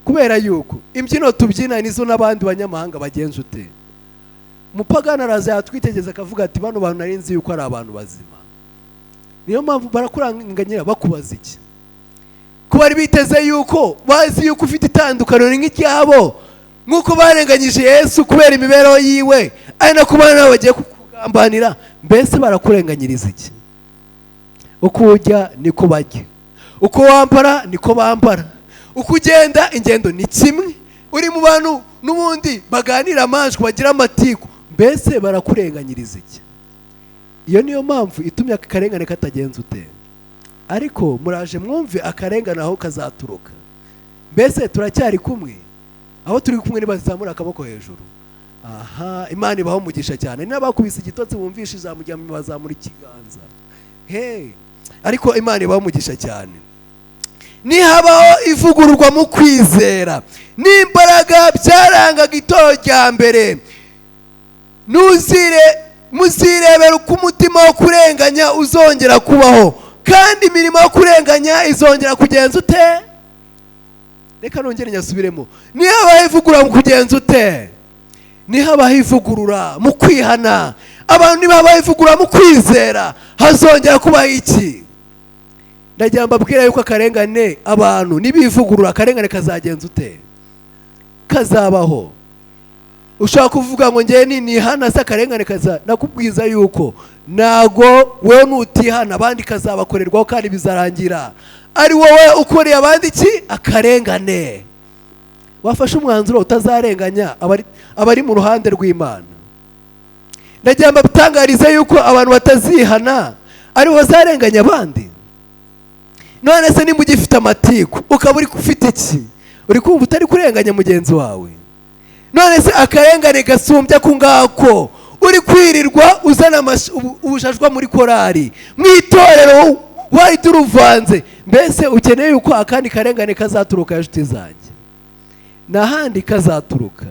kubera yuko imbyino tubyina nizo n'abandi banyamahanga bagenza ute. Umupagana araza yatwitegeza akavuga ati bano bantu nari nzi yuko ari abantu bazima. Niyo mpamvu barakuranganyira bakubaza iki? Ko bari biteze yuko bazi yuko ufite itandukaniro nk'iryabo, nk'uko barenganyije Yesu kubera imibereho yiwe, ari na kubana nabo bagiye kukugambanira. Mbese barakurenganyiriza iki? Uko urya niko barya, uko wambara niko bambara, uko ugenda ingendo ni kimwe, uri mu bantu n'ubundi baganira amajwi bagira amatiku. Mbese barakurenganyiriza iki? Iyo niyo mpamvu itumye akarengane katagenza ute. Ariko muraje mwumve akarengane aho kazaturuka. Mbese turacyari kumwe? Aho turi kumwe nibazamura akaboko hejuru. Aha, Imana ibaho umugisha cyane. N'abakubise igitotsi bumvisha ijambo rya mwe bazamura ikiganza. Ariko Imana ibaho umugisha cyane. Nihabaho ivugururwa mu kwizera n'imbaraga byarangaga itorero rya mbere, muzirebera uko umutima wo kurenganya uzongera kubaho, kandi imirimo yo kurenganya izongera kugenza ute. Reka nongere nyasubiremo. Nihabaho ivugurura mu kugenza ute, nihabaho ivugurura mu kwihana, abantu nibabaho ivugurura mu kwizera, hazongera kubaho iki? Ndagira mbabwira yuko akarengane abantu nibivugurura akarengane kazagenza ute, kazabaho. Ushaka kuvuga ngo ngiye nihana se akarengane kaza, nakubwiza yuko nago wewe nutihana abandi kazabakorerwaho kandi bizarangira ari wowe ukoreye abandi iki? Akarengane. Wafashe umwanzuro utazarenganya abari mu ruhande rw'Imana. Ndagira mbabitangarize yuko abantu batazihana ari bazarenganya abandi. None se nimba ugifite amatiku ukaba uri ufite iki? Uri kumva utari kurenganya mugenzi wawe? None se akarengane gasumbya ku ngako uri kwirirwa uzana ubujajwa muri korari mu itorero wahita uruvanze. Mbese ukeneye yuko akandi karengane kazaturuka inshuti zanjye? N'ahandi kazaturuka.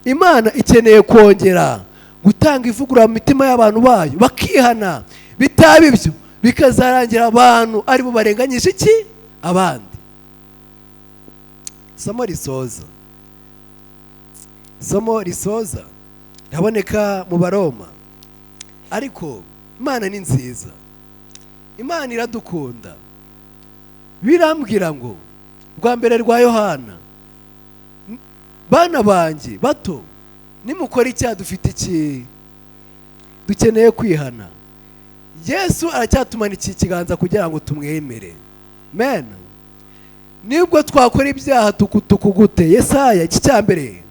Imana ikeneye kongera gutanga ivugurura mu mitima y'abantu bayo bakihana, bitaba ibyo bikazarangira abantu aribo barenganyije iki? Abandi. Somo risoza haboneka mu Baroma. Ariko Imana ni nziza, Imana iradukunda. Birambwira ngo rwa mbere rwa Yohana, bana banjye bato nimukora icyaha dufite iki? Dukeneye kwihana. Yesu aracyatumanika ikiganza kugira ngo tumwemere. Amen. Nibwo twakora ibyaha tukugute. Yesaya icyambere,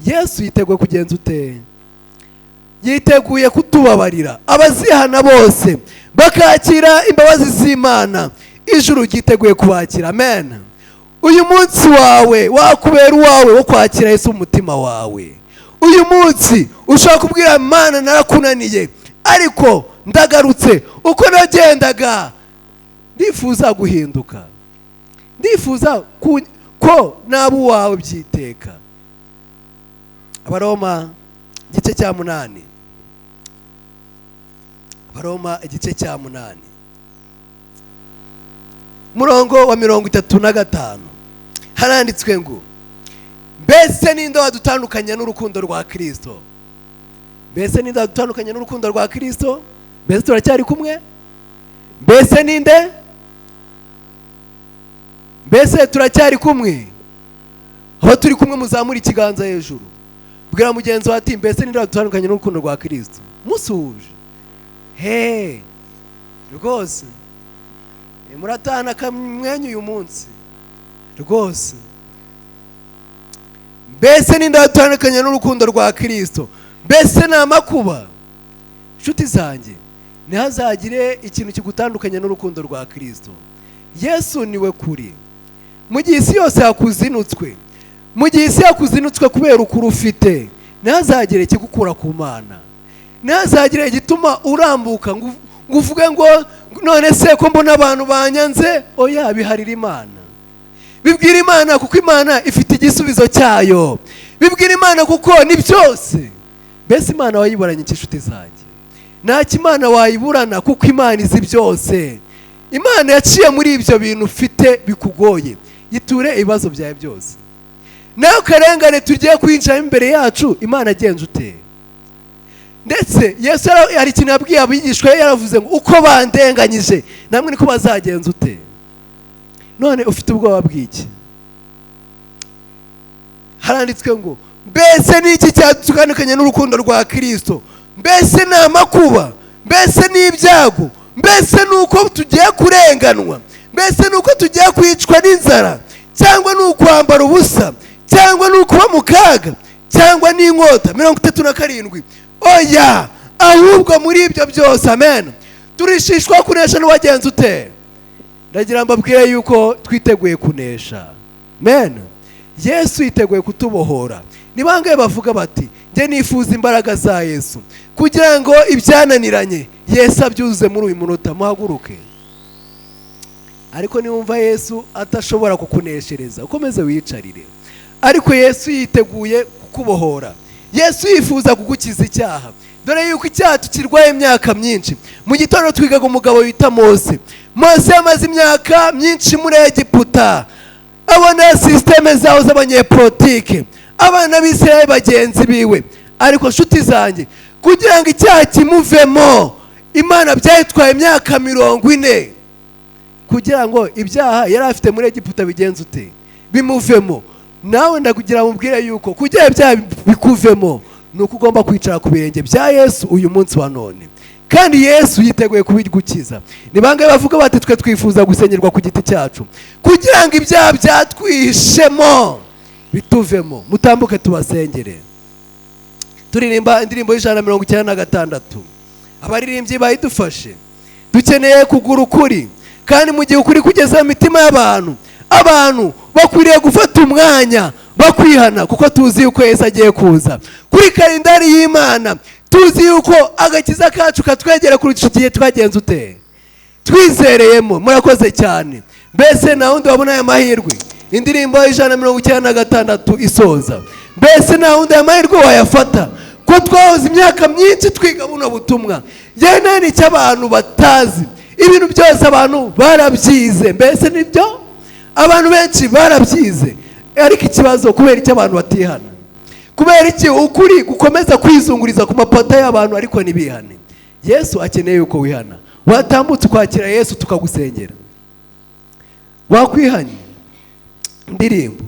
Yesu yiteguye kugenza ute? Yiteguye kutubabarira abazihana bose bakakira imbabazi z'Imana. Ijuru ryiteguye kubakira. Amen. Uyu munsi wawe wakubera uwawe wo kwakira Yesu umutima wawe. Uyu munsi ushaka kubwira Imana narakunaniye, ariko ndagarutse. Uko nagendaga ndifuza guhinduka, ndifuza ko nabu wawe byiteka. Abaroma igice cya 8. Abaroma igice cya 8 murongo wa 35 haranditswe ngo mbese ninde wadutandukanya n'urukundo rwa Kristo? Mbese ninde wadutandukanya n'urukundo rwa Kristo? Mbese turacyari kumwe? Mbese ninde? Mbese turacyari kumwe? Aho turi kumwe muzamura ikiganza hejuru. Bwira mugenzi wawe ati mbese ninde wadutandukanya n'urukundo rwa Kristo? Musuhuje. Rwose muratahana akamwenyu uyu munsi rwose. Mbese ninde wadutandukanya n'urukundo rwa Kristo? Mbese ni amakuba? Nshuti zanjye, ntihazagire ikintu kigutandukanya n'urukundo rwa Kristo. Yesu niwe kuri. Mu gihe isi yose yakuzinutswe, mu gihe isi yakuzinutswe kubera ukuri ufite, ntihazagire ikigukura ku Mana. Ntihazagire igituma urambuka ngo uvuge ngo none se ko mbona abantu banyanze. Oya, biharira Imana. Bibwira Imana kuko Imana ifite igisubizo cyayo. Bibwira Imana kuko ni byose. Mbese Imana wayiburanye inshuti zanjye? Nta kimana wayiburana kuko Imana izi byose. Imana yaciye muri ibyo bintu ufite bikugoye. Yiture ibibazo byawe byose. Nawe karengane tugiye kwinjira imbere yacu, Imana agenje ute? Ndetse Yesu hari ikintu yabwiye abigishwa, yaravuze ngo uko bandenganyije namwe niko bazagenza ute? None ufite ubwoba bw'iki? Haranditswe ngo mbese ni iki cyadutandukanya n'urukundo rwa Kristo? Mbese ni amakuba? Mbese ni ibyago? Mbese ni uko tugiye kurenganwa? Mbese ni uko tugiye kwicwa n'inzara? Cyangwa ni ukwambara ubusa? Cyangwa ni ukuba mu kaga? Cyangwa ni inkota? 37. Oya, ahubwo muri ibyo byose, amen, turishishwa kunesha n'uwagenza ute? Ndagira mbabwire yuko twiteguye kunesha. Amen. Yesu yiteguye kutubohora. Ni bangahe bavuga bati nge nifuza imbaraga za Yesu kugira ngo ibyananiranye Yesu abyuzuze muri uyu munota? Muhaguruke. Ariko niwumva Yesu atashobora kukuneshereza, ukomeze wiyicarire. Ariko Yesu yiteguye kukubohora. Yesu yifuza kugukiza icyaha. Dore yuko icyaha tukirwaye imyaka myinshi. Mu gitondo twigaga umugabo wita Mose. Mose yamaze imyaka myinshi muri Egiputa, abona systeme zaho z'abanyepolitike, abana b'Isirayeli bagenzi biwe. Ariko nshuti zanjye, kugira ngo icyaha kimuvemo, Imana byayitwaye imyaka 40 kugira ngo ibyaha yari afite muri Egiputa bigenze ute? Bimuvemo. Nawe ndakugira mubwire yuko kugira ibyaha bikuvemo nuko ugomba kwicara ku birenge bya Yesu uyu munsi wa none. Kandi Yesu yiteguye kubigukiza. Ni bangahe bavuga bati twe twifuza gusengerwa ku giti cyacu kugira ngo ibyaha byatwihishemo bituvemo? Mutambuke tubasengere. Turirimba indirimbo y'196. Abaririmbyi bayidufashe. Dukeneye kugura ukuri, kandi mu gihe ukuri kugeza mu mitima y'abantu, abantu bakwiriye gufata umwanya bakwihana, kuko tuzi yuko Yesu agiye kuza. Kuri kalendari y'Imana tuzi yuko agakiza kacu katwegera kuri icyo gihe twagenze ute? Twizereyemo. Murakoze cyane. Mbese na wundi wabona aya mahirwe? Indirimbo y'196 isoza. Mbese na wundi aya mahirwe wayafata? Ko twahoze imyaka myinshi twiga buno butumwa. Yena ni cy'abantu batazi. Ibintu byose abantu barabyize. Mbese nibyo? Abantu benshi barabyize. Ariko ikibazo kubera icyo abantu batihana? Kubera iki ukuri gukomeza kwizunguriza ku mapata y'abantu ariko nibihane? Yesu akeneye yuko wihana. Watambutse kwakira Yesu tukagusengera. Wakwihanye. Ndirimbo.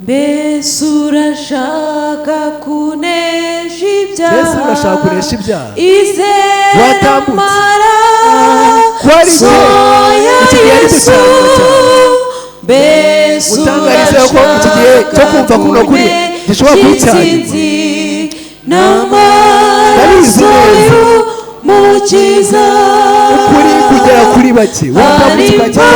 Mbese urashaka kunesha ibyaha? Mbese urashaka kunesha ibyaha? Izera amaraso ya Yesu. Mbese urashaka kunesha gishobora kucyanyuma n'amaraso y'umukiza, ukuri kugera kuri bake watambutse ukakira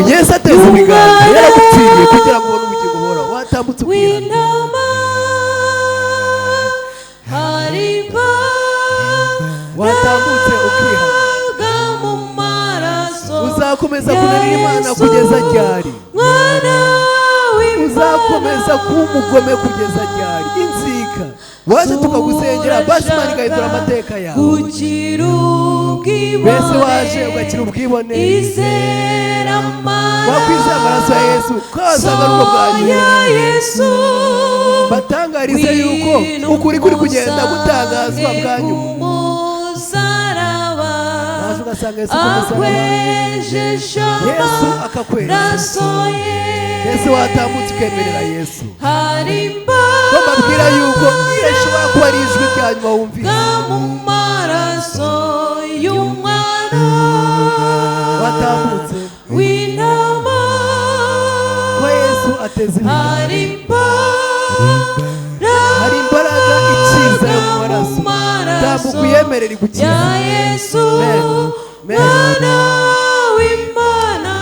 Yesu ateze ibiganza yaragupfiriye kugira ngo ubone ubugingo buhoraho. Watambutse ukihana. Watambutse ukihana. Uzakomeza kunanira Imana kugeza ryari? Uzakomeza kuba umugome kugeza ryari? Inziga marayika waje tukagusengera basi Imana igahindura amateka yawe. gukira ubwibone mbese waje ugakira ubwibone wakwizera amaraso ya Yesu kazaga n'ubwo bwanyu. batangarize yuko ukuri kuri kugenda gutangazwa bwanyu. waje ugasanga Yesu ku musaraba, Yesu akakweza. Yesu watambutse ukemerera Yesu. ko mbabwira yuko iyo ishobora kuba ari ijwi rya nyuma wumvise watambutse ko Yesu ateze ibiganza. hari imbaraga ikiza yo mu maraso. tambuka uyemerere igukiza.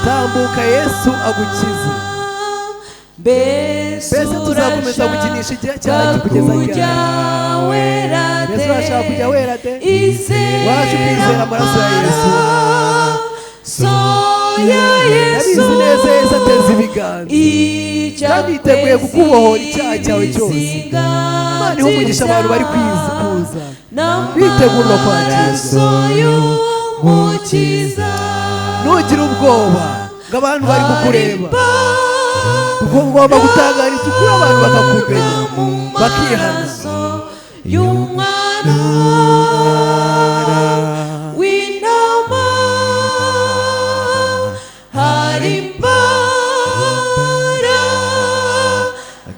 tambuka Yesu agukize. mbese tuzakomeza gukinisha igihe cyacu kugeza ryari? mbese urashaka kujya wera de? waje ukizera amaraso ya Yesu. ndabizi neza Yesu ateza ibiganza kandi yiteguye kukubohora icyaha cyawe cyose. Imana ihe umugisha abantu bari kuza bitegura kwakira. ntugire ubwoba ngo abantu bari kukureba. ugomba gutangariza ukuri abantu bakakumenya bakihana.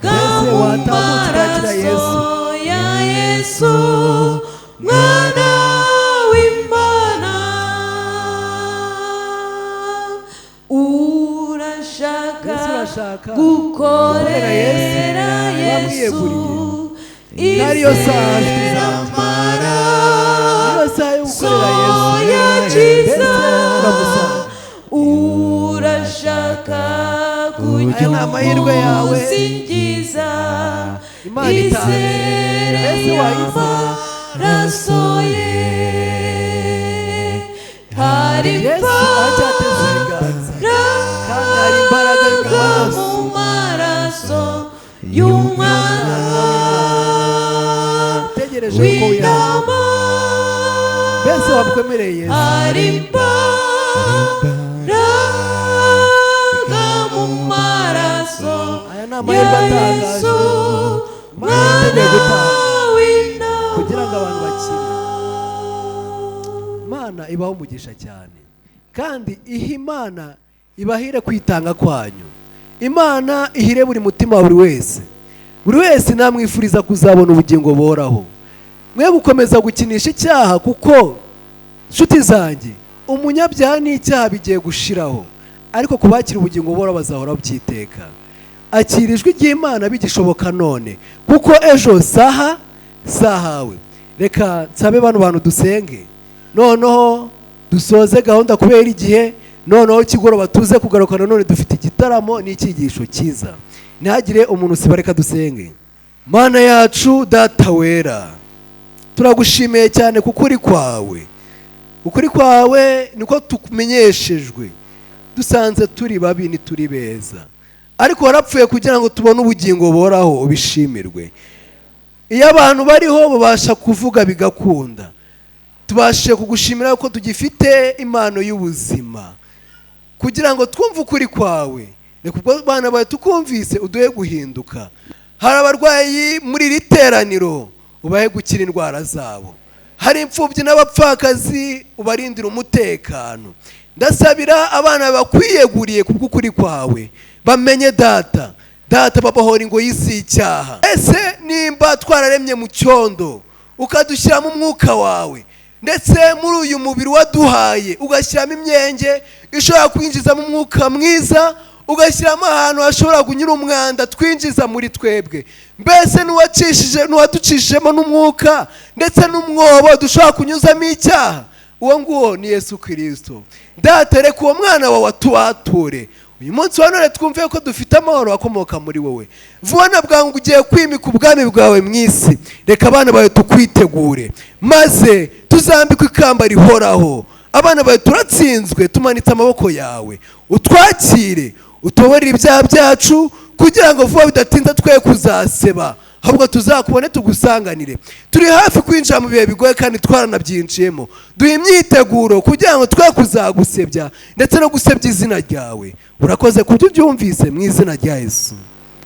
mbese watambutse urakira Yesu. gukorera Yesu ariyo saha yo gukorera Yesu. urashaka kujya amahirwe yawe. umusingiza Imana itahe. mbese wayize amaraso ye hari Yesu acyateza ibiganza kandi hari imbaraga mu maraso y'umwana utegereje ko wihana. mbese wamwemereye Yesu. hari imbaraga mu maraso aya ni amahirwe atangaje Imana yiteguye gutanga kugira ngo abantu bakire. Imana ibaho umugisha cyane kandi ihe Imana ibahire kwitanga kwanyu. Imana ihire buri mutima wa buri wese. buri wese namwifuriza kuzabona ubugingo boraho. mwe gukomeza gukinisha icyaha kuko nshuti zanjye umunyabyaha n'icyaha bigiye gushiraho, ariko kubakira ubugingo boraho bazahora byiteka. akira ijwi ry'Imana bigishoboka none kuko ejo sahawe. reka nsabe bano bantu dusenge noneho dusoze gahunda kubera igihe. noneho kigoroba tuze kugaruka none dufite igitaramo n'icyigisho cyiza. ntihagire umuntu usiba, reka dusenge. Mana yacu data wera, turagushimiye cyane kuko uri kwawe. ukuri kwawe niko tukumenyeshejwe. dusanze turi babi ntituri beza, ariko warapfuye kugira ngo tubone ubugingo boraho ubishimirwe. iyo abantu bariho babasha kuvuga bigakunda, tubashe kugushimira ko tugifite impano y'ubuzima kugira ngo twumve ukuri kwawe. reka ubwo bana bawe tukumvise uduhe guhinduka. hari abarwayi muri iri teraniro ubahe gukira indwara zabo. hari imfubyi n'abapfakazi ubarindira umutekano. ndasabira abana bakwiyeguriye kubw'ukuri kwawe bamenye data babohora ingoyi z'icyaha. ese nimba twararemye mu cyondo ukadushyiramo umwuka wawe, ndetse muri uyu mubiri waduhaye ugashyiramo imyenge ishobora kwinjizamo umwuka mwiza, ugashyiramo ahantu hashobora kunyura umwanda twinjiza muri twebwe, mbese n'uwaducishijemo n'umwuka ndetse n'umwobo dushobora kunyuzamo icyaha, uwo nguwo ni Yesu Kristo. data reka uwo mwana wawe atubature uyu munsi wa none twumve ko dufite amahoro akomoka muri wowe. vuba na bwangu ugiye kwimika ubwami bwawe mu isi. reka abana bawe tukwitegure maze tuzambikwe ikamba rihoraho. abana bawe turatsinzwe, tumanitse amaboko yawe. utwakire utubabarire ibyaha byacu kugira ngo vuba bidatinda twe kuzaseba, ahubwo tuzakubone tugusanganire. Turi hafi kwinjira mu bihe bigoye kandi twaranabyinjiyemo. Duha imyiteguro kugira ngo twe kuzagusebya ndetse no gusebya izina ryawe. Urakoze kubyo byumvise mu izina rya Yesu.